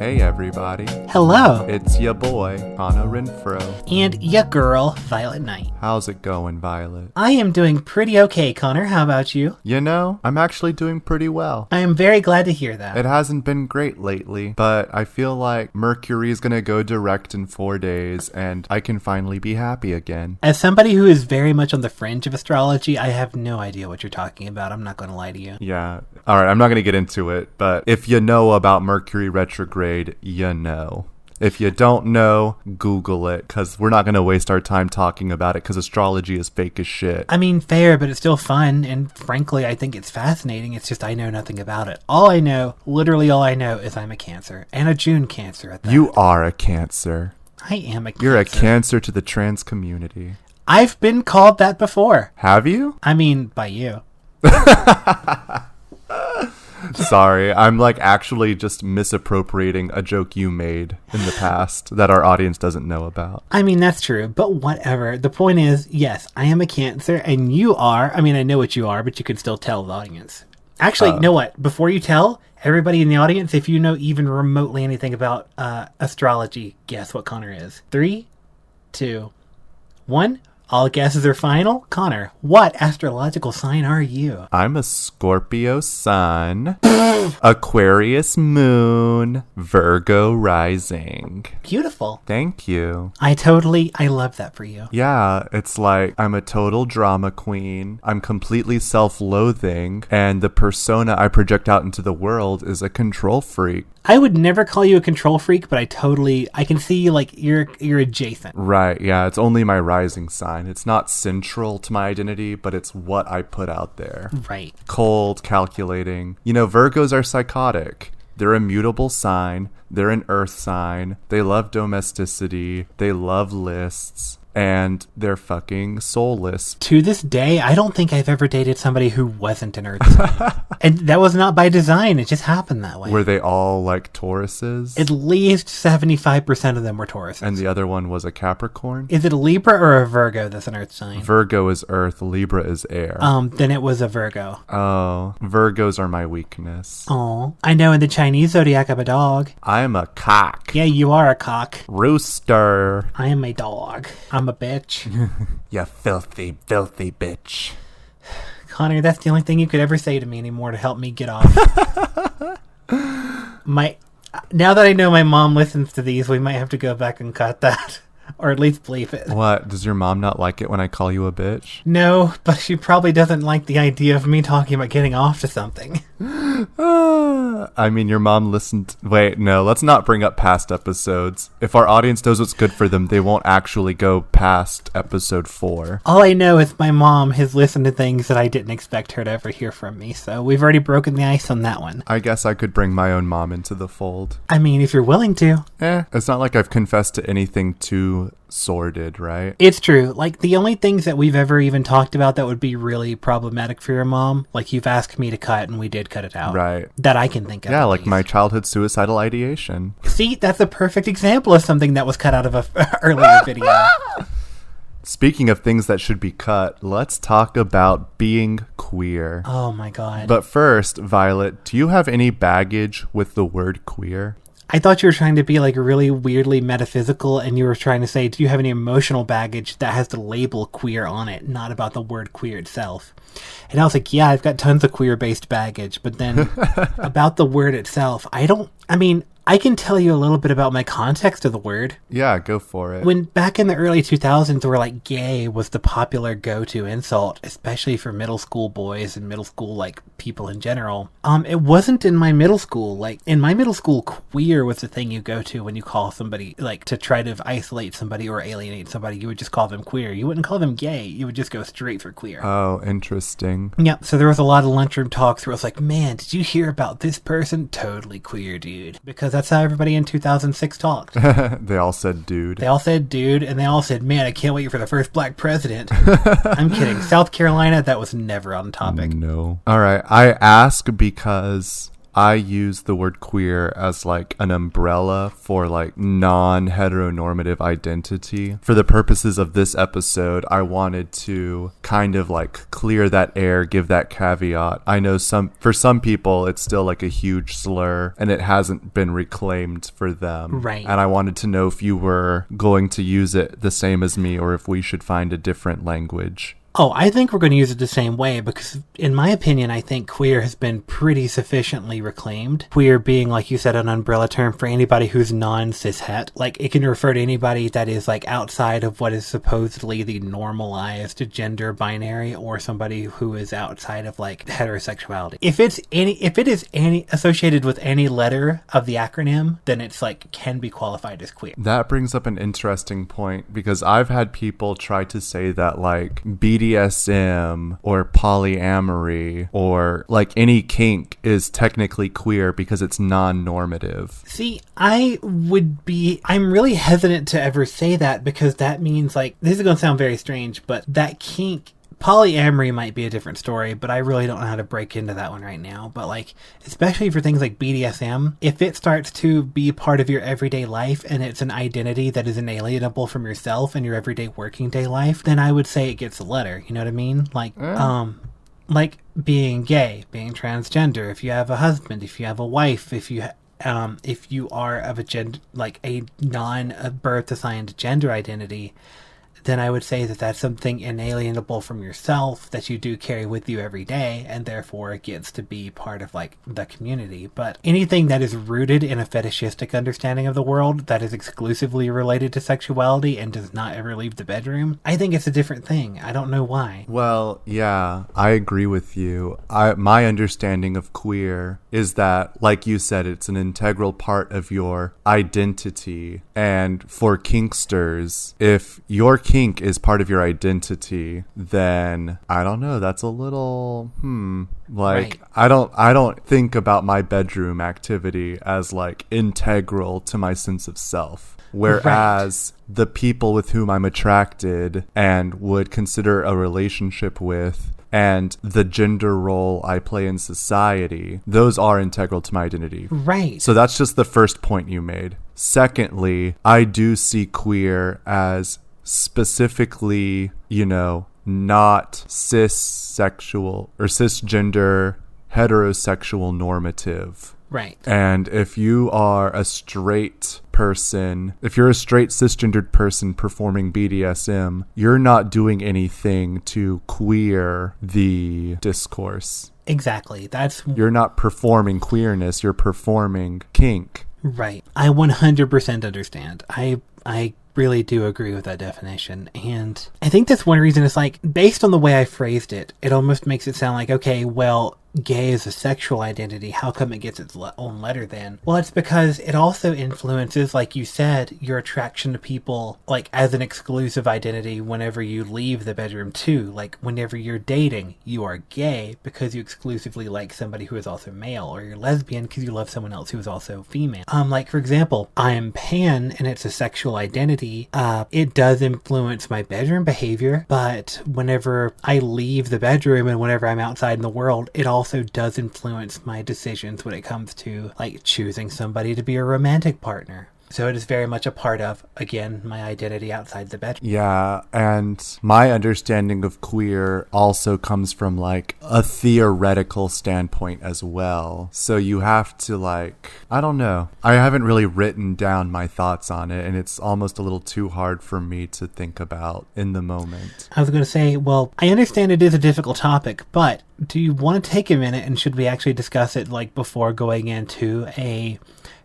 Hey everybody. Hello. It's ya boy, Connor Renfro. And ya girl, Violet Knight. How's it going, Violet? I am doing pretty okay, Connor. How about you? You know, I'm actually doing pretty well. I am very glad to hear that. It hasn't been great lately, but I feel like Mercury is gonna go direct in 4 days, and I can finally be happy again. As somebody who is very much on the fringe of astrology, I have no idea what you're talking about. I'm not going to lie to you. Yeah. Alright, I'm not gonna get into it, but if you know about Mercury retrograde, you know. If you don't know, Google it, because we're not going to waste our time talking about it, because astrology is fake as shit. I mean, fair, but it's still fun, and frankly, I think it's fascinating. It's just I know nothing about it. Literally all I know, is I'm a Cancer, and a June Cancer at that. You are a Cancer. I am a Cancer. You're a Cancer to the trans community. I've been called that before. Have you? I mean, by you. Sorry, I'm actually just misappropriating a joke you made in the past that our audience doesn't know about. I mean, that's true, but whatever. The point is, yes, I am a Cancer, and you are. I mean, I know what you are, but you can still tell the audience. Actually, you know what? Before you tell everybody in the audience, if you know even remotely anything about astrology, guess what Connor is. 3, 2, 1... All guesses are final. Connor, what astrological sign are you? I'm a Scorpio sun, Aquarius moon, Virgo rising. Beautiful. Thank you. I love that for you. Yeah, it's like I'm a total drama queen. I'm completely self-loathing, and the persona I project out into the world is a control freak. I would never call you a control freak, but I can see you're adjacent. Right, yeah, it's only my rising sign. It's not central to my identity, but it's what I put out there. Right. Cold, calculating. You know, Virgos are psychotic. They're a mutable sign. They're an earth sign. They love domesticity. They love lists. And they're fucking soulless. To this day, I don't think I've ever dated somebody who wasn't an earth sign. And that was not by design. It just happened that way. Were they all like Tauruses? At least 75% of them were Tauruses. And the other one was a Capricorn? Is it a Libra or a Virgo that's an earth sign? Virgo is earth, Libra is air. Then it was a Virgo. Oh, Virgos are my weakness. Oh, I know in the Chinese zodiac I'm a dog. I'm a cock. Yeah, you are a cock. Rooster. I am a dog. I'm a bitch. You filthy, filthy bitch. Connor, that's the only thing you could ever say to me anymore to help me get off. Now that I know my mom listens to these, we might have to go back and cut that. Or at least bleep it. What? Does your mom not like it when I call you a bitch? No, but she probably doesn't like the idea of me talking about getting off to something. I mean, your mom listened... Wait, no, let's not bring up past episodes. If our audience knows what's good for them, they won't actually go past episode 4. All I know is my mom has listened to things that I didn't expect her to ever hear from me, so we've already broken the ice on that one. I guess I could bring my own mom into the fold. I mean, if you're willing to. It's not like I've confessed to anything too sordid, right? It's true. The only things that we've ever even talked about that would be really problematic for your mom, you've asked me to cut and we did cut it out. Right. That I can think of. Yeah, my childhood suicidal ideation. See, that's a perfect example of something that was cut out of a earlier video. Speaking of things that should be cut, let's talk about being queer. Oh my god. But first, Violet, do you have any baggage with the word queer? I thought you were trying to be really weirdly metaphysical, and you were trying to say, do you have any emotional baggage that has the label queer on it, not about the word queer itself? And I was like, yeah, I've got tons of queer-based baggage, but then about the word itself, I can tell you a little bit about my context of the word. Yeah, go for it. When back in the early 2000s, where gay was the popular go-to insult, especially for middle school boys and middle school people in general, it wasn't in my middle school. In my middle school, queer was the thing you go to when you call somebody, to try to isolate somebody or alienate somebody. You would just call them queer. You wouldn't call them gay. You would just go straight for queer. Oh, interesting. Yeah, so there was a lot of lunchroom talks where I was like, man, did you hear about this person? Totally queer, dude. Because that's how everybody in 2006 talked. They all said dude. They all said dude, and they all said, man, I can't wait for the first black president. I'm kidding. South Carolina, that was never on topic. No. All right. I ask because I use the word queer as like an umbrella for like non-heteronormative identity. For the purposes of this episode, I wanted to kind of like clear that air, give that caveat. I know for some people it's still like a huge slur and it hasn't been reclaimed for them. Right. And I wanted to know if you were going to use it the same as me or if we should find a different language. Oh, I think we're going to use it the same way because, in my opinion, I think queer has been pretty sufficiently reclaimed. Queer being, like you said, an umbrella term for anybody who's non-cishet. Like, it can refer to anybody that is, like, outside of what is supposedly the normalized gender binary or somebody who is outside of, like, heterosexuality. If it is any associated with any letter of the acronym, then it's, like, can be qualified as queer. That brings up an interesting point because I've had people try to say that, like, BDSM or polyamory or like any kink is technically queer because it's non-normative. See, I'm really hesitant to ever say that because that means, like, this is going to sound very strange, but that kink, polyamory might be a different story, but I really don't know how to break into that one right now. But, like, especially for things like BDSM, if it starts to be part of your everyday life and it's an identity that is inalienable from yourself and your everyday working day life, then I would say it gets a letter. You know what I mean? Like, like being gay, being transgender, if you have a husband, if you have a wife, if you are of a gender, like a non-birth assigned gender identity, then I would say that that's something inalienable from yourself that you do carry with you every day, and therefore it gets to be part of, like, the community. But anything that is rooted in a fetishistic understanding of the world that is exclusively related to sexuality and does not ever leave the bedroom, I think it's a different thing. I don't know why. Well, yeah, I agree with you. My understanding of queer is that, like you said, it's an integral part of your identity. And for kinksters, if your kink is part of your identity, then I don't know, that's a little like, right. I don't think about my bedroom activity as like integral to my sense of self. Whereas the people with whom I'm attracted and would consider a relationship with and the gender role I play in society, those are integral to my identity. Right. So that's just the first point you made. Secondly, I do see queer as specifically, not cis-sexual or cisgender, heterosexual normative. Right. And if you are a straight person, if you're a straight cisgendered person performing BDSM, you're not doing anything to queer the discourse. Exactly. You're not performing queerness, you're performing kink. Right. I 100% understand. I really do agree with that definition. And I think that's one reason it's like, based on the way I phrased it, it almost makes it sound like, okay, well, gay is a sexual identity. How come it gets its own letter then? Well, it's because it also influences, like you said, your attraction to people, like, as an exclusive identity whenever you leave the bedroom too. Like, whenever you're dating, you are gay because you exclusively like somebody who is also male, or you're lesbian because you love someone else who is also female. Like, for example, I'm pan and it's a sexual identity. It does influence my bedroom behavior, but whenever I leave the bedroom and whenever I'm outside in the world, it also does influence my decisions when it comes to, like, choosing somebody to be a romantic partner. So it is very much a part of, again, my identity outside the bedroom. Yeah, and my understanding of queer also comes from, like, a theoretical standpoint as well. So you have to, like, I don't know. I haven't really written down my thoughts on it, and it's almost a little too hard for me to think about in the moment. I was going to say, well, I understand it is a difficult topic, but do you want to take a minute, and should we actually discuss it, like, before going into a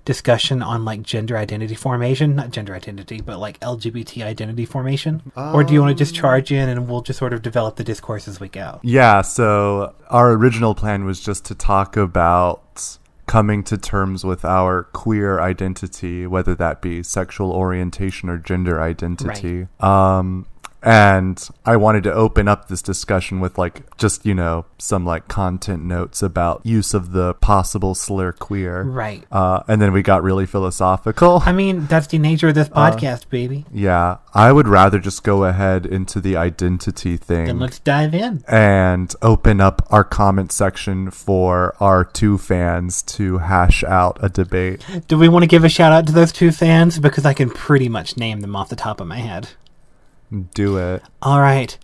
discussion on, like, gender identity formation? Not gender identity, but, like, LGBT identity formation? Or do you want to just charge in and we'll just sort of develop the discourse as we go? Yeah, so our original plan was just to talk about coming to terms with our queer identity, whether that be sexual orientation or gender identity. Right. And I wanted to open up this discussion with like just, some like content notes about use of the possible slur queer. Right. And then we got really philosophical. I mean, that's the nature of this podcast, baby. Yeah. I would rather just go ahead into the identity thing. Then let's dive in. And open up our comment section for our 2 fans to hash out a debate. Do we want to give a shout out to those 2 fans? Because I can pretty much name them off the top of my head. Do it. All right.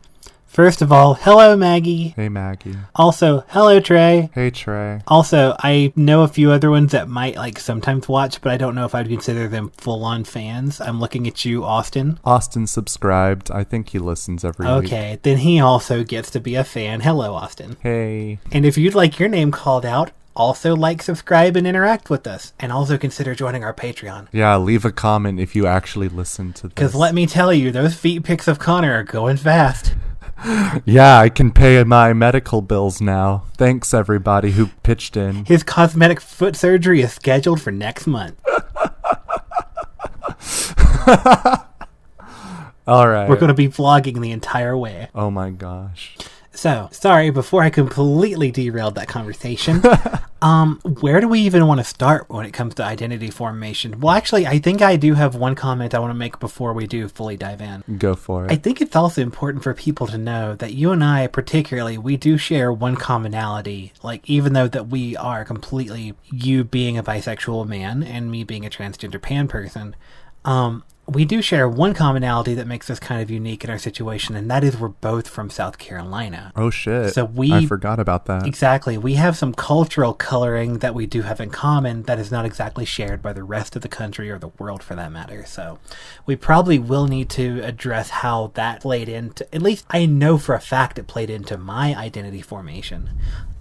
First of all, hello, Maggie. Hey, Maggie. Also, hello, Trey. Hey, Trey. Also, I know a few other ones that might sometimes watch, but I don't know if I'd consider them full-on fans. I'm looking at you, Austin. Austin subscribed. I think he listens every week. Okay, then he also gets to be a fan. Hello, Austin. Hey. And if you'd like your name called out, also subscribe, and interact with us. And also consider joining our Patreon. Yeah, leave a comment if you actually listen to this. Because let me tell you, those feet pics of Connor are going fast. Yeah, I can pay my medical bills now. Thanks, everybody who pitched in. His cosmetic foot surgery is scheduled for next month. All right. We're going to be vlogging the entire way. Oh my gosh. So, sorry, before I completely derailed that conversation, where do we even want to start when it comes to identity formation? Well, actually, I think I do have one comment I want to make before we do fully dive in. Go for it. I think it's also important for people to know that you and I, particularly, we do share one commonality. Even though that we are completely, you being a bisexual man and me being a transgender pan person, we do share one commonality that makes us kind of unique in our situation, and that is we're both from South Carolina. Oh, shit. So I forgot about that. Exactly. We have some cultural coloring that we do have in common that is not exactly shared by the rest of the country or the world, for that matter. So we probably will need to address how that played into, at least I know for a fact it played into my identity formation.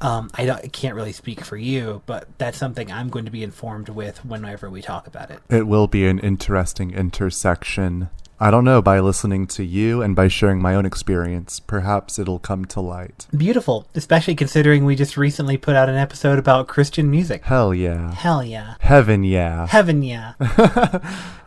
I can't really speak for you, but that's something I'm going to be informed with whenever we talk about it. It will be an interesting intersection. I don't know, by listening to you and by sharing my own experience, perhaps it'll come to light. Beautiful, especially considering we just recently put out an episode about Christian music. Hell yeah. Hell yeah. Heaven yeah. Heaven yeah.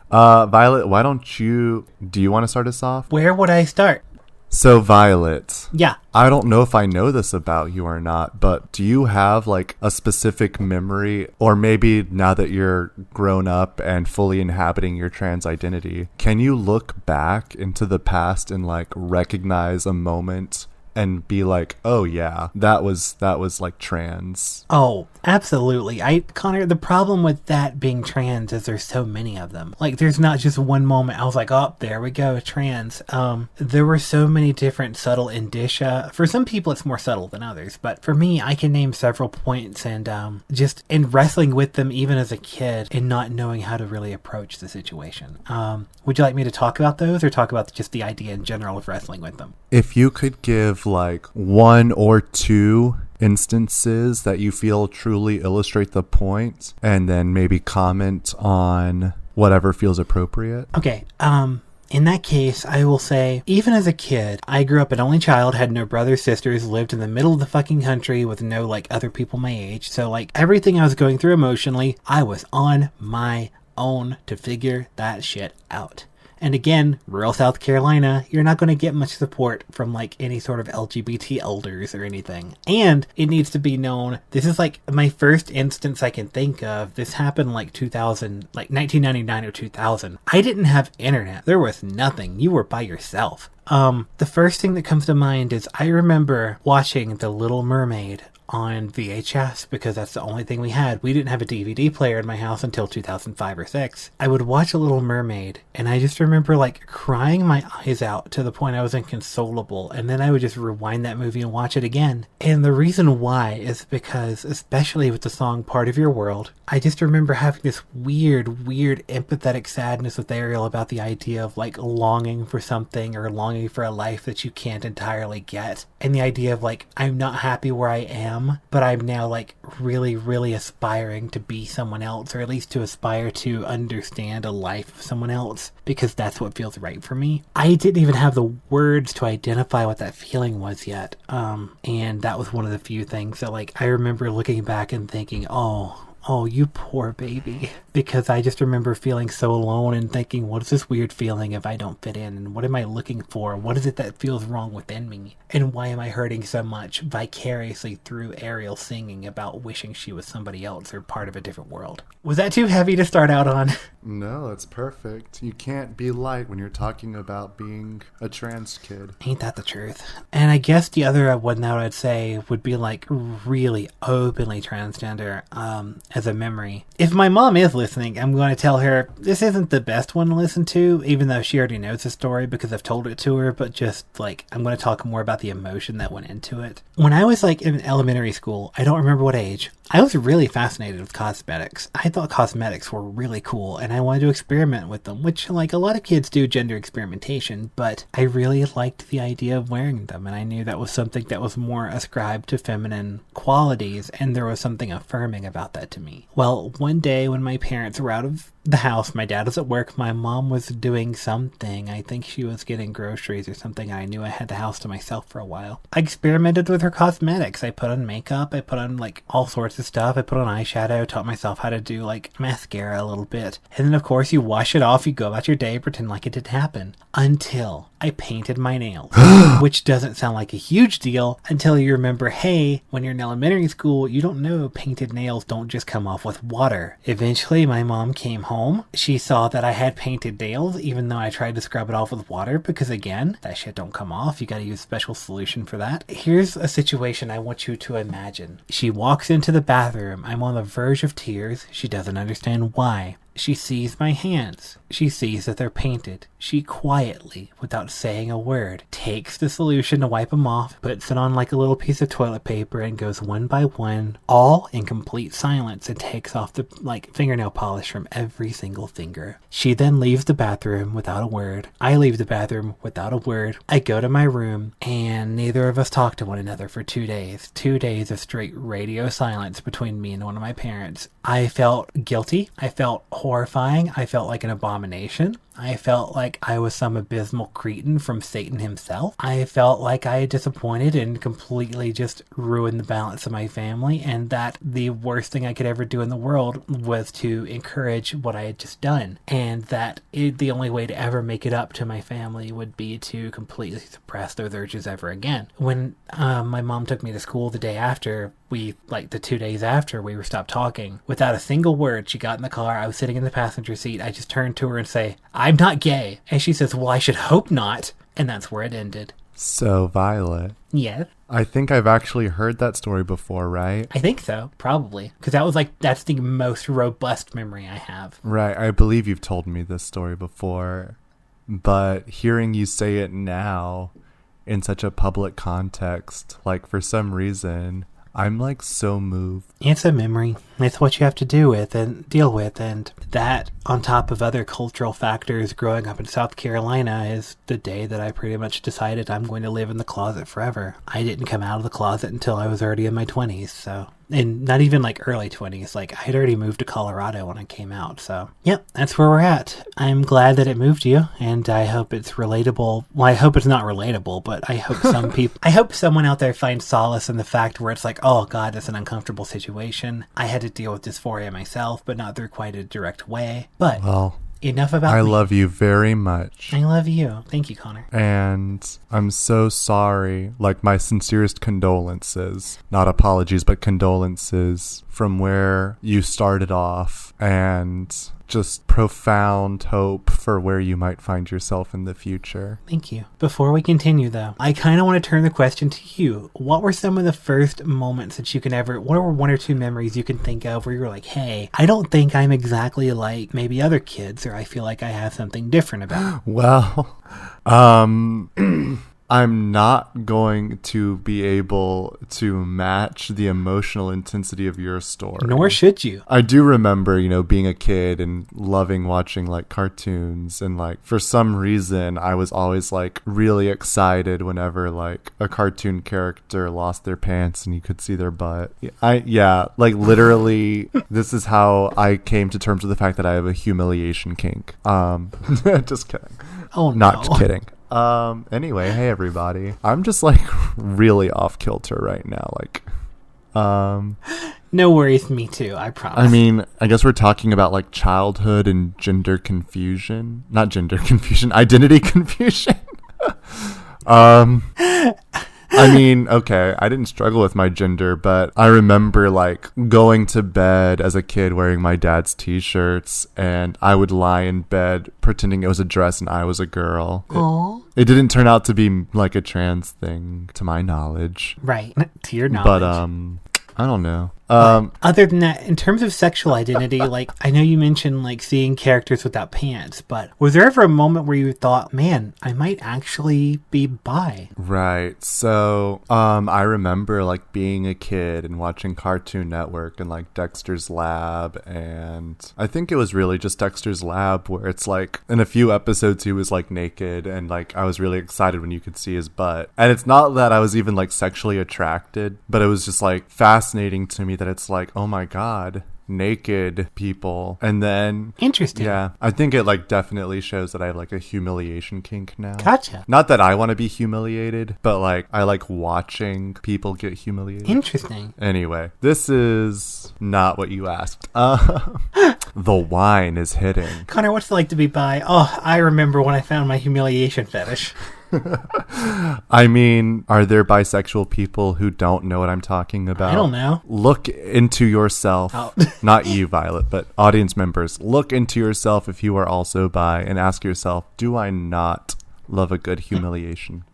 Violet, why don't do you want to start us off? Where would I start? So, Violet. Yeah. I don't know if I know this about you or not, but do you have a specific memory, or maybe now that you're grown up and fully inhabiting your trans identity, can you look back into the past and recognize a moment and be like, oh yeah, that was trans? Oh, absolutely. Connor, the problem with that being trans is there's so many of them. There's not just one moment I was like, oh, there we go, trans. There were so many different subtle indicia. For some people it's more subtle than others, but for me, I can name several points, and just in wrestling with them even as a kid and not knowing how to really approach the situation. Would you like me to talk about those, or talk about just the idea in general of wrestling with them? If you could give 1 or 2 instances that you feel truly illustrate the point, and then maybe comment on whatever feels appropriate. Okay, in that case, I will say, even as a kid, I grew up an only child, had no brothers, sisters, lived in the middle of the fucking country with no other people my age. So everything I was going through emotionally, I was on my own to figure that shit out. And again, rural South Carolina, you're not going to get much support from any sort of LGBT elders or anything. And it needs to be known, this is my first instance I can think of. This happened 1999 or 2000. I didn't have internet. There was nothing. You were by yourself. The first thing that comes to mind is I remember watching The Little Mermaid on VHS, because that's the only thing we had. We didn't have a DVD player in my house until 2005 or 6. I would watch A Little Mermaid, and I just remember crying my eyes out to the point I was inconsolable, and then I would just rewind that movie and watch it again. And the reason why is because, especially with the song Part of Your World, I just remember having this weird empathetic sadness with Ariel about the idea of longing for something, or longing for a life that you can't entirely get, and the idea of I'm not happy where I am, but I'm now really aspiring to be someone else, or at least to aspire to understand a life of someone else, because that's what feels right for me. I didn't even have the words to identify what that feeling was yet, and that was one of the few things that I remember looking back and thinking, oh Oh, you poor baby. Because I just remember feeling so alone and thinking, what is this weird feeling if I don't fit in? And what am I looking for? What is it that feels wrong within me? And why am I hurting so much vicariously through Ariel singing about wishing she was somebody else or part of a different world? Was that too heavy to start out on? No, it's perfect. You can't be light when you're talking about being a trans kid. Ain't that the truth? And I guess the other one that I'd say would be like really openly transgender as a memory. If my mom is listening, I'm going to tell her this isn't the best one to listen to, even though she already knows the story because I've told it to her, but just like I'm going to talk more about the emotion that went into it. When I was like in elementary school, I don't remember what age, I was really fascinated with cosmetics. I thought cosmetics were really cool and I wanted to experiment with them, which like a lot of kids do gender experimentation, but I really liked the idea of wearing them and I knew that was something that was more ascribed to feminine qualities and there was something affirming about that to me. Well, one day when my parents were out of the house, my dad was at work, my mom was doing something. I think she was getting groceries or something. I knew I had the house to myself for a while. I experimented with her cosmetics. I put on makeup, I put on like all sorts of stuff. I put on eyeshadow, taught myself how to do like mascara a little bit. And then of course you wash it off, you go about your day, pretend like it didn't happen. Until I painted my nails. Which doesn't sound like a huge deal until you remember, hey, when you're in elementary school, you don't know painted nails don't just come off with water. Eventually my mom came home. She saw that I had painted nails, even though I tried to scrub it off with water, because again, that shit don't come off. You gotta use a special solution for that. Here's a situation I want you to imagine. She walks into the bathroom. I'm on the verge of tears. She doesn't understand why. She sees my hands. She sees that they're painted. She quietly, without saying a word, takes the solution to wipe them off, puts it on like a little piece of toilet paper and goes one by one, all in complete silence, and takes off the like fingernail polish from every single finger. She then leaves the bathroom without a word. I leave the bathroom without a word. I go to my room and neither of us talk to one another for 2 days. 2 days of straight radio silence between me and one of my parents. I felt guilty. I felt horrifying. I felt like an abomination. I felt like I was some abysmal cretin from Satan himself. I felt like I had disappointed and completely just ruined the balance of my family, and that the worst thing I could ever do in the world was to encourage what I had just done, and that the only way to ever make it up to my family would be to completely suppress those urges ever again. When my mom took me to school the day after, the 2 days after we were stopped talking, without a single word, she got in the car. I was sitting in the passenger seat. I just turned to her and say, I'm not gay. And she says, well, I should hope not. And that's where it ended. So, Violet. Yes? I think I've actually heard that story before, right? I think so, probably. Because that's the most robust memory I have. Right, I believe you've told me this story before. But hearing you say it now in such a public context, like for some reason, I'm like so moved. It's a memory. It's what you have to do with and deal with. And that, on top of other cultural factors growing up in South Carolina, is the day that I pretty much decided I'm going to live in the closet forever. I didn't come out of the closet until I was already in my 20s, so... And not even like early 20s. Like I had already moved to Colorado when I came out. So, yep, that's where we're at. I'm glad that it moved you, and I hope it's relatable. Well, I hope it's not relatable, but I hope I hope someone out there finds solace in the fact where it's like, oh God, that's an uncomfortable situation. I had to deal with dysphoria myself, but not through quite a direct way. But well, enough about I me. love you very much. I love you. Thank you, Connor. And I'm so sorry. Like, my sincerest condolences. Not apologies, but condolences from where you started off. And just profound hope for where you might find yourself in the future. Thank you. Before we continue, though, I kind of want to turn the question to you. What were some of the first moments that you can what were one or two memories you can think of where you were like, hey, I don't think I'm exactly like maybe other kids, or I feel like I have something different about me? Well, I'm not going to be able to match the emotional intensity of your story. Nor should you. I do remember, being a kid and loving watching like cartoons, and like for some reason I was always like really excited whenever like a cartoon character lost their pants and you could see their butt. Like literally this is how I came to terms with the fact that I have a humiliation kink. Just kidding. Oh, no. Not kidding. Anyway, hey everybody. I'm just like really off kilter right now. Like, No worries, me too, I promise. I mean, I guess we're talking about like childhood and gender confusion. Not gender confusion, identity confusion. I mean, okay, I didn't struggle with my gender, but I remember like going to bed as a kid wearing my dad's t-shirts, and I would lie in bed pretending it was a dress and I was a girl. Aww. It didn't turn out to be like a trans thing, to my knowledge. Right, to your knowledge. But, I don't know. Other than that, in terms of sexual identity, like, I know you mentioned, like, seeing characters without pants, but was there ever a moment where you thought, man, I might actually be bi? Right. So, I remember, like, being a kid and watching Cartoon Network and, like, Dexter's Lab, and I think it was really just Dexter's Lab where it's, like, in a few episodes he was, like, naked, and, like, I was really excited when you could see his butt. And it's not that I was even, like, sexually attracted, but it was just, like, fascinating to me that it's like, oh my god, naked people. And then interesting. Yeah, I think it like definitely shows that I have like a humiliation kink now. Gotcha. Not that I want to be humiliated, but like I like watching people get humiliated. Interesting. Anyway, this is not what you asked. The wine is hitting. Connor, what's it like to be bi? Oh, I remember when I found my humiliation fetish. I mean, are there bisexual people who don't know what I'm talking about? I don't know. Look into yourself. Oh. Not you, Violet, but audience members. Look into yourself if you are also bi and ask yourself, do I not love a good humiliation?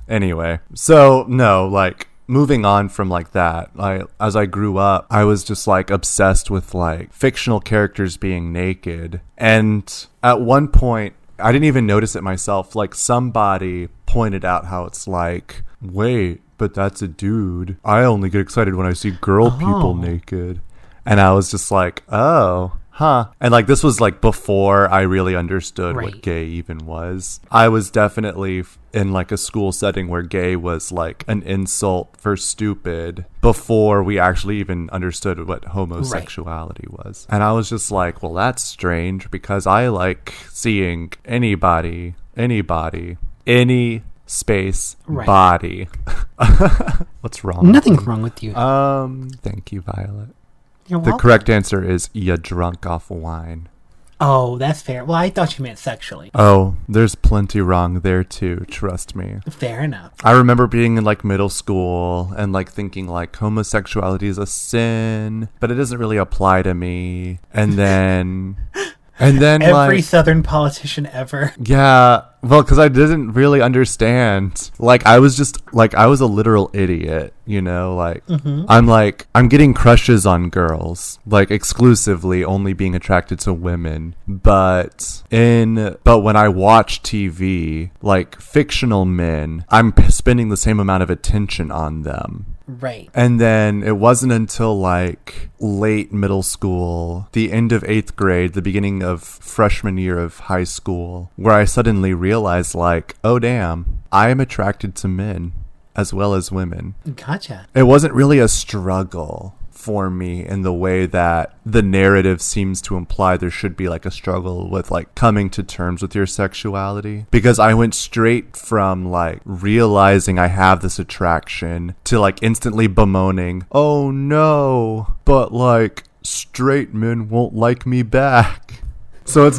Anyway, so no, like, moving on from like that, as I grew up, I was just like obsessed with like fictional characters being naked. And at one point, I didn't even notice it myself. Like somebody pointed out how it's like, wait, but that's a dude. I only get excited when I see girl people naked. And I was just like, oh, huh. And like this was like before I really understood what gay even was. I was definitely in like a school setting where gay was like an insult for stupid before we actually even understood what homosexuality was. And I was just like, well, that's strange because I like seeing anybody, any space, body. What's wrong? Nothing's wrong with you. Thank you, Violet. You're the welcome. correct answer is you drunk off wine. Oh, that's fair. Well, I thought you meant sexually. Oh, there's plenty wrong there too, trust me. Fair enough. I remember being in like middle school and like thinking like homosexuality is a sin, but it doesn't really apply to me. And then every like, Southern politician ever. Yeah, well, because I didn't really understand. Like, I was a literal idiot, you know? Like, I'm getting crushes on girls, like, exclusively only being attracted to women. But when I watch TV, like, fictional men, I'm spending the same amount of attention on them. Right. And then it wasn't until like late middle school, the end of 8th grade, the beginning of freshman year of high school, where I suddenly realized like, oh damn, I am attracted to men as well as women. Gotcha. It wasn't really a struggle for me in the way that the narrative seems to imply there should be like a struggle with like coming to terms with your sexuality, because I went straight from like realizing I have this attraction to like instantly bemoaning, oh no, but like straight men won't like me back. So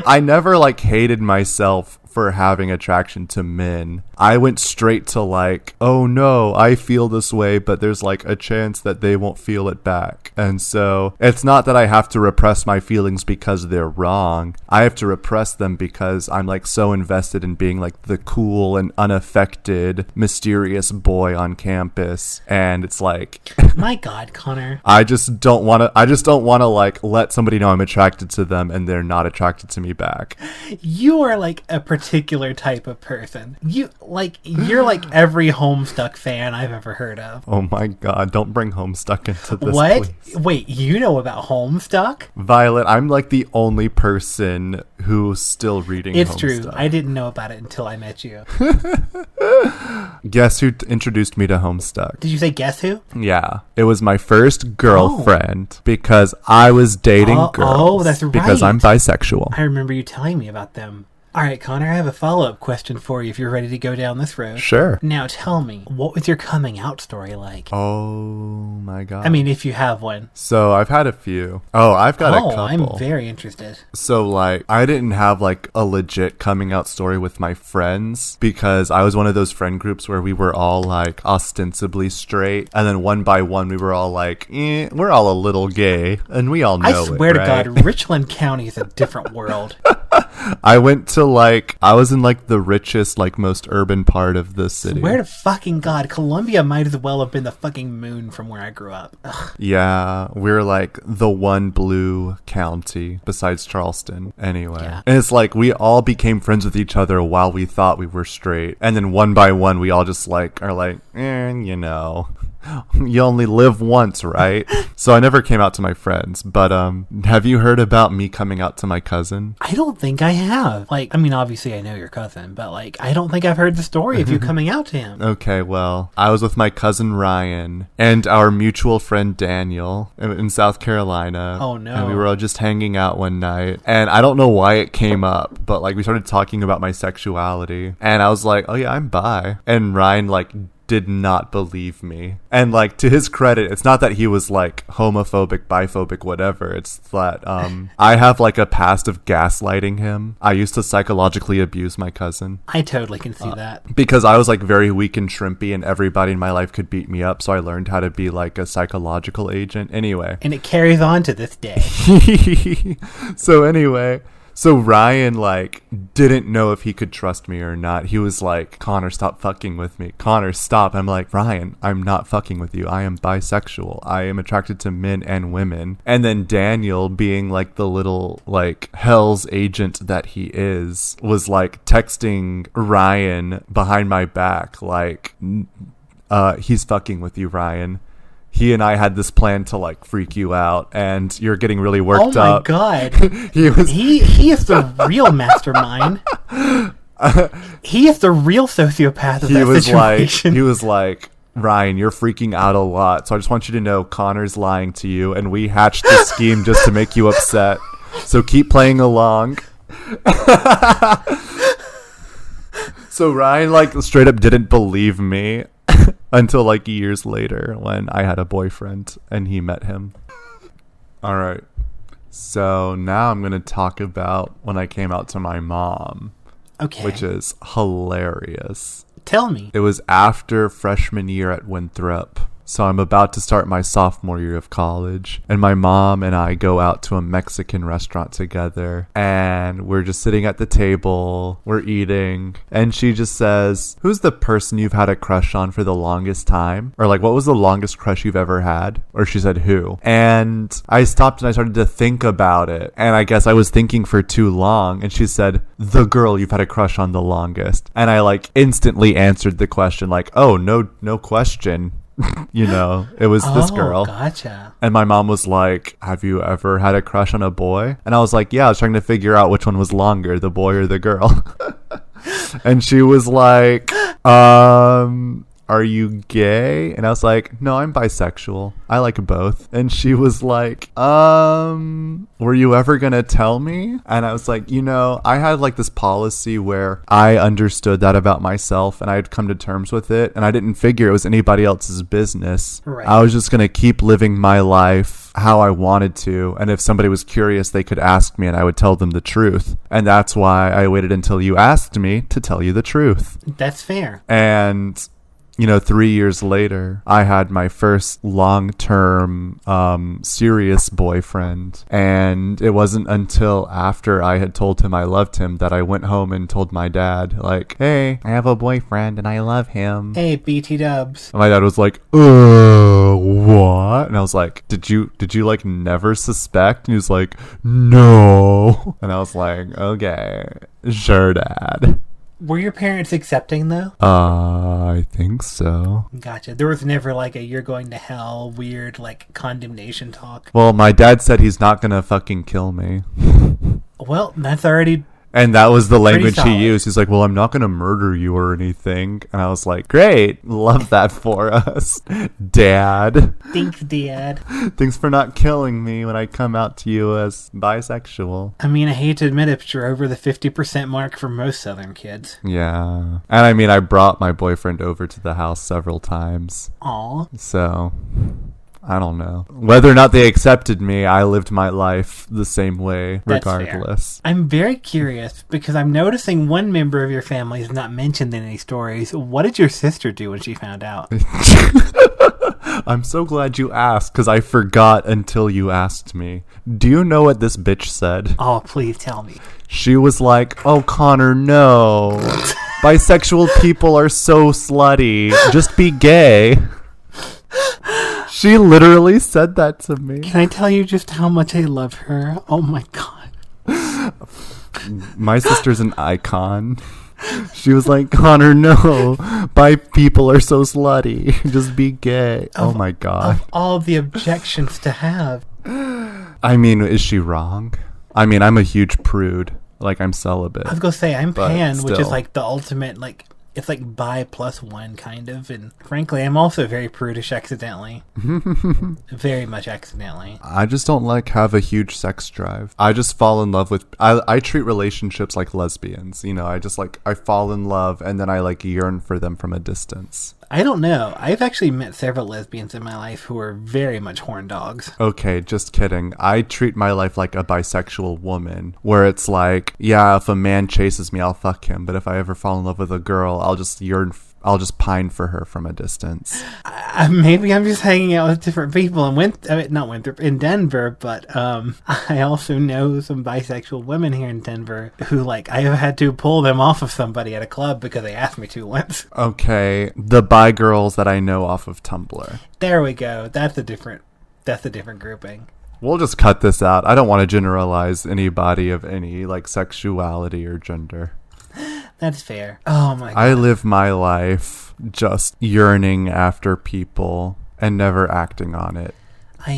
I never like hated myself for having attraction to men. I went straight to like, oh no, I feel this way, but there's like a chance that they won't feel it back. And so it's not that I have to repress my feelings because they're wrong. I have to repress them because I'm like so invested in being like the cool and unaffected, mysterious boy on campus. And it's like, my God, Connor. I just don't want to like let somebody know I'm attracted to them and they're not attracted to me back. You are like a particular type of person. You're like every Homestuck fan I've ever heard of. Oh my God, don't bring Homestuck into this. What? Please. Wait, you know about Homestuck? Violet, I'm like the only person who's still reading It's Homestuck. true. I didn't know about it until I met you. Guess who introduced me to Homestuck? Did you say guess who? Yeah. It was my first girlfriend because I was dating girls. Oh, that's right. Because I'm bisexual. I remember you telling me about them. All right, Connor, I have a follow-up question for you if you're ready to go down this road. Sure. Now tell me, what was your coming out story like? Oh my God. I mean, if you have one. So I've had a few. Oh, I've got a couple. I'm very interested. So like, I didn't have like a legit coming out story with my friends because I was one of those friend groups where we were all like ostensibly straight. And then one by one, we were all like, we're all a little gay. And we all know it, I swear to right? God, Richland County is a different world. I was in like the richest, like most urban part of the city. Swear to fucking God, Columbia might as well have been the fucking moon from where I grew up. Ugh. Yeah, we're like the one blue county besides Charleston. Anyway. Yeah. And it's like we all became friends with each other while we thought we were straight. And then one by one, we all just like are like, you know. You only live once, right? So I never came out to my friends, but have you heard about me coming out to my cousin? I don't think I have. Like, I mean, obviously I know your cousin, but like, I don't think I've heard the story of you coming out to him. Okay, well, I was with my cousin Ryan and our mutual friend Daniel in South Carolina. Oh no. And we were all just hanging out one night, and I don't know why it came up, but like we started talking about my sexuality, and I was like, oh yeah, I'm bi. And Ryan like did not believe me. And like, to his credit, it's not that he was like homophobic, biphobic, whatever. It's that I have like a past of gaslighting him. I used to psychologically abuse my cousin. I totally can see that. Because I was like very weak and shrimpy and everybody in my life could beat me up. So I learned how to be like a psychological agent. Anyway. And it carries on to this day. So Ryan, like, didn't know if he could trust me or not. He was like, Connor, stop fucking with me. Connor, stop. I'm like, Ryan, I'm not fucking with you. I am bisexual. I am attracted to men and women. And then Daniel, being like the little, like, hell's agent that he is, was like texting Ryan behind my back, like, he's fucking with you, Ryan. He and I had this plan to like freak you out, and you're getting really worked up. Oh my God. he is the real mastermind. He is the real sociopath of that situation. He was like, Ryan, you're freaking out a lot. So I just want you to know Connor's lying to you, and we hatched this scheme just to make you upset. So keep playing along. So Ryan like straight up didn't believe me. Until like years later when I had a boyfriend and he met him. All right. So now I'm going to talk about when I came out to my mom. Okay. Which is hilarious. Tell me. It was after freshman year at Winthrop. So I'm about to start my sophomore year of college, and my mom and I go out to a Mexican restaurant together, and we're just sitting at the table, we're eating, and she just says, who's the person you've had a crush on for the longest time? Or like, what was the longest crush you've ever had? Or she said, who? And I stopped and I started to think about it, and I guess I was thinking for too long, and she said, the girl you've had a crush on the longest. And I like instantly answered the question like, oh, no question. You know, it was this girl. Gotcha. And my mom was like, have you ever had a crush on a boy? And I was like, yeah, I was trying to figure out which one was longer, the boy or the girl. And she was like, are you gay? And I was like, no, I'm bisexual. I like both. And she was like, were you ever gonna tell me? And I was like, you know, I had like this policy where I understood that about myself and I'd come to terms with it, and I didn't figure it was anybody else's business. Right. I was just gonna keep living my life how I wanted to, and if somebody was curious, they could ask me and I would tell them the truth. And that's why I waited until you asked me to tell you the truth. That's fair. And you know, 3 years later, I had my first long-term, serious boyfriend. And it wasn't until after I had told him I loved him that I went home and told my dad, like, hey, I have a boyfriend and I love him. Hey, BT dubs. And my dad was like, what? And I was like, did you like never suspect? And he was like, no. And I was like, okay, sure, Dad. Were your parents accepting, though? I think so. Gotcha. There was never, like, a you're going to hell weird, like, condemnation talk. Well, my dad said he's not gonna fucking kill me. Well, that's already And that was the language he solid. used. He's like, well, I'm not going to murder you or anything. And I was like, great. Love that for us, Dad. Thanks, Dad. Thanks for not killing me when I come out to you as bisexual. I mean, I hate to admit it, but you're over the 50% mark for most Southern kids. Yeah. And I mean, I brought my boyfriend over to the house several times. Aw. So, I don't know. Whether or not they accepted me, I lived my life the same way, That's regardless. Fair. I'm very curious because I'm noticing one member of your family is not mentioned in any stories. What did your sister do when she found out? I'm so glad you asked, because I forgot until you asked me. Do you know what this bitch said? Oh, please tell me. She was like, oh, Connor, no. Bisexual people are so slutty. Just be gay. She literally said that to me. Can I tell you just how much I love her? Oh my god. My sister's an icon. She was like, Connor, no. Bi people are so slutty. Just be gay. Oh my god. Of all the objections to have. I mean, is she wrong? I mean, I'm a huge prude. Like, I'm celibate. I was gonna say, I'm pan, which is still. like the ultimate, like, it's like bi plus one kind of, and frankly, I'm also very prudish accidentally. Very much accidentally. I just don't have a huge sex drive. I just fall in love with, I treat relationships like lesbians, you know, I fall in love and then I like yearn for them from a distance. I don't know. I've actually met several lesbians in my life who are very much horn dogs. Okay, just kidding. I treat my life like a bisexual woman, where it's like, yeah, if a man chases me, I'll fuck him. But if I ever fall in love with a girl, I'll just pine for her from a distance. Maybe I'm just hanging out with different people in Denver, but I also know some bisexual women here in Denver who, like, I have had to pull them off of somebody at a club because they asked me to once. Okay, the bi girls that I know off of Tumblr. There we go. That's a different grouping. We'll just cut this out. I don't want to generalize anybody of any, like, sexuality or gender. That's fair. Oh my god. I live my life just yearning after people and never acting on it.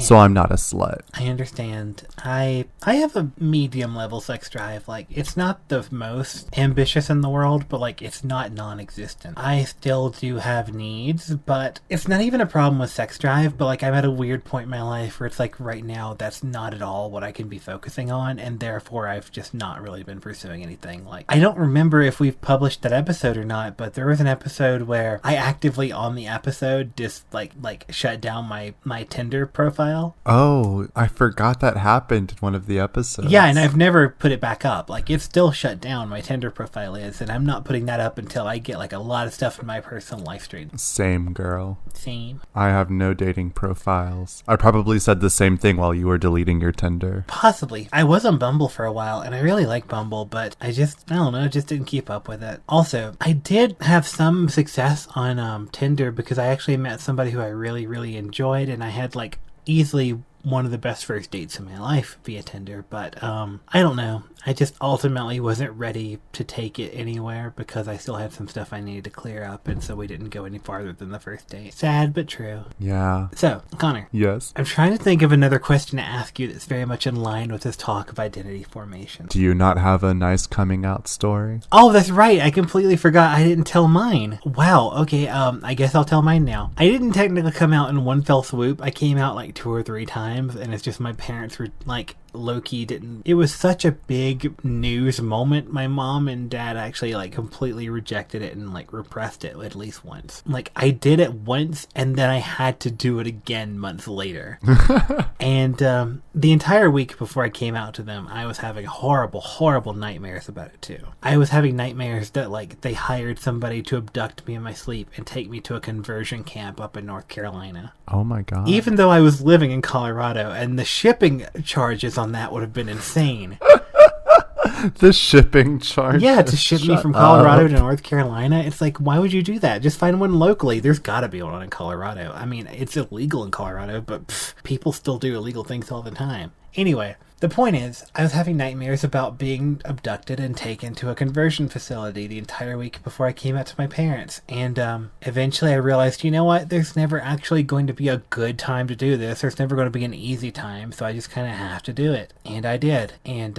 So I'm not a slut. I understand. I have a medium level sex drive. Like, it's not the most ambitious in the world, but like, it's not non-existent. I still do have needs, but it's not even a problem with sex drive, but like, I'm at a weird point in my life where it's like, right now, that's not at all what I can be focusing on, and therefore I've just not really been pursuing anything. Like, I don't remember if we've published that episode or not, but there was an episode where I actively on the episode just like shut down my Tinder profile. Oh, I forgot that happened in one of the episodes. Yeah, and I've never put it back up. Like, it's still shut down, my Tinder profile is, and I'm not putting that up until I get like a lot of stuff in my personal life stream. Same, girl. Same. I have no dating profiles. I probably said the same thing while you were deleting your Tinder. Possibly. I was on Bumble for a while, and I really like Bumble, but I don't know, just didn't keep up with it. Also, I did have some success on Tinder because I actually met somebody who I really, really enjoyed, and I had like easily one of the best first dates in my life via Tinder, but I don't know. I just ultimately wasn't ready to take it anywhere because I still had some stuff I needed to clear up, and so we didn't go any farther than the first date. Sad, but true. Yeah. So, Connor. Yes? I'm trying to think of another question to ask you that's very much in line with this talk of identity formation. Do you not have a nice coming out story? Oh, that's right. I completely forgot I didn't tell mine. Wow. Okay, I guess I'll tell mine now. I didn't technically come out in one fell swoop. I came out like 2 or 3 times, and it's just my parents were like, low-key didn't. It was such a big news moment. My mom and dad actually like completely rejected it and like repressed it at least once. Like, I did it once and then I had to do it again months later. And the entire week before I came out to them, I was having horrible nightmares about it too. I was having nightmares that like they hired somebody to abduct me in my sleep and take me to a conversion camp up in North Carolina. Oh my god. Even though I was living in Colorado, and the shipping charges on that would have been insane. The shipping charge. Yeah, to ship me from Colorado to North Carolina. It's like, why would you do that? Just find one locally. There's gotta be one in Colorado. I mean, it's illegal in Colorado, but people still do illegal things all the time. Anyway, the point is, I was having nightmares about being abducted and taken to a conversion facility the entire week before I came out to my parents. And eventually I realized, you know what? There's never actually going to be a good time to do this. There's never going to be an easy time. So I just kind of have to do it. And I did. And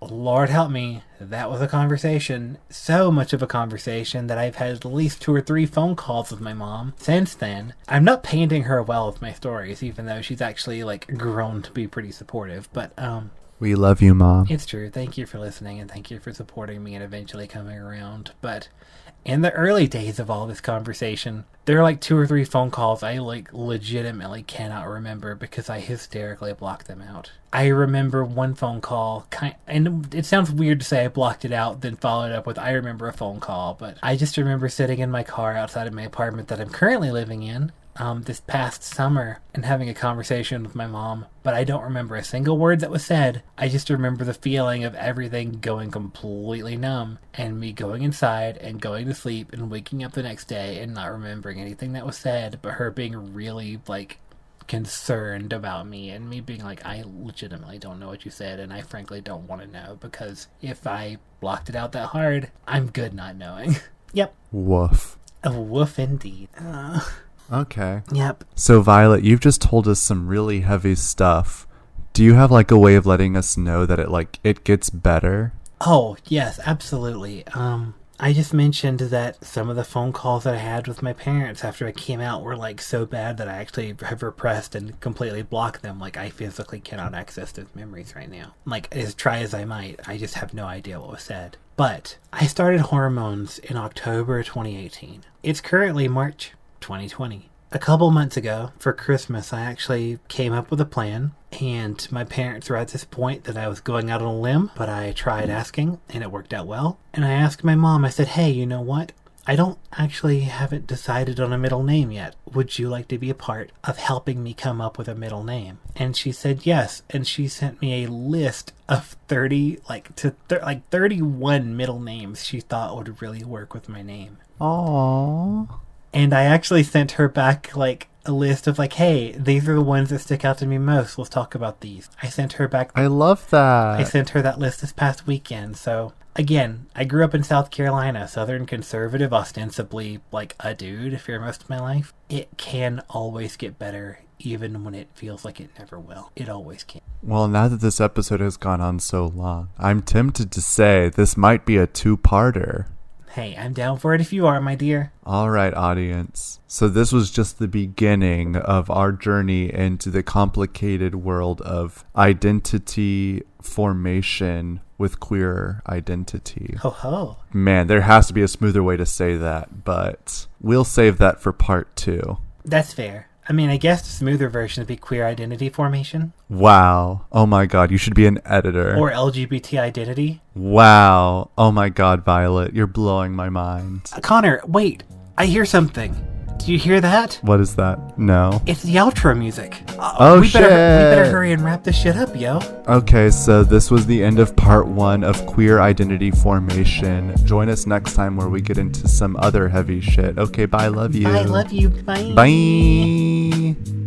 Lord help me, that was a conversation. So much of a conversation that I've had at least 2 or 3 phone calls with my mom since then. I'm not painting her well with my stories, even though she's actually, like, grown to be pretty supportive. But, we love you, Mom. it's true. Thank you for listening, and thank you for supporting me and eventually coming around. But in the early days of all this conversation, there are like 2 or 3 phone calls I like legitimately cannot remember because I hysterically blocked them out. I remember one phone call, and it sounds weird to say I blocked it out, then followed up with I remember a phone call, but I just remember sitting in my car outside of my apartment that I'm currently living in this past summer and having a conversation with my mom, but I don't remember a single word that was said. I just remember the feeling of everything going completely numb and me going inside and going to sleep and waking up the next day and not remembering anything that was said, but her being really, like, concerned about me and me being like, I legitimately don't know what you said and I frankly don't want to know because if I blocked it out that hard, I'm good not knowing. Yep. Woof. A woof indeed. Okay. Yep. So, Violet, you've just told us some really heavy stuff. Do you have, like, a way of letting us know that it gets better? Oh, yes, absolutely. I just mentioned that some of the phone calls that I had with my parents after I came out were, like, so bad that I actually have repressed and completely blocked them. Like, I physically cannot access those memories right now. Like, as try as I might, I just have no idea what was said. But I started hormones in October 2018. It's currently March 2020. A couple months ago, for Christmas, I actually came up with a plan, and my parents were at this point that I was going out on a limb, but I tried asking, and it worked out well. And I asked my mom, I said, hey, you know what? I haven't decided on a middle name yet. Would you like to be a part of helping me come up with a middle name? And she said yes, and she sent me a list of 31 middle names she thought would really work with my name. Aww. And I actually sent her back, like, a list of, like, hey, these are the ones that stick out to me most. Let's talk about these. I sent her back... I love that. I sent her that list this past weekend. So, again, I grew up in South Carolina, Southern conservative, ostensibly, like, a dude for most of my life. It can always get better, even when it feels like it never will. It always can. Well, now that this episode has gone on so long, I'm tempted to say this might be a 2-parter. Hey, I'm down for it if you are, my dear. All right, audience. So this was just the beginning of our journey into the complicated world of identity formation with queer identity. Ho ho. Man, there has to be a smoother way to say that, but we'll save that for part 2. That's fair. I mean, I guess the smoother version would be queer identity formation. Wow. Oh my god, you should be an editor. Or LGBT identity. Wow. Oh my god, Violet, you're blowing my mind. Connor, wait. I hear something. Do you hear that? What is that? No. It's the outro music. Shit. We better hurry and wrap this shit up, yo. Okay, so this was the end of part 1 of queer identity formation. Join us next time where we get into some other heavy shit. Okay, bye, love you. Bye, love you. Bye. Bye.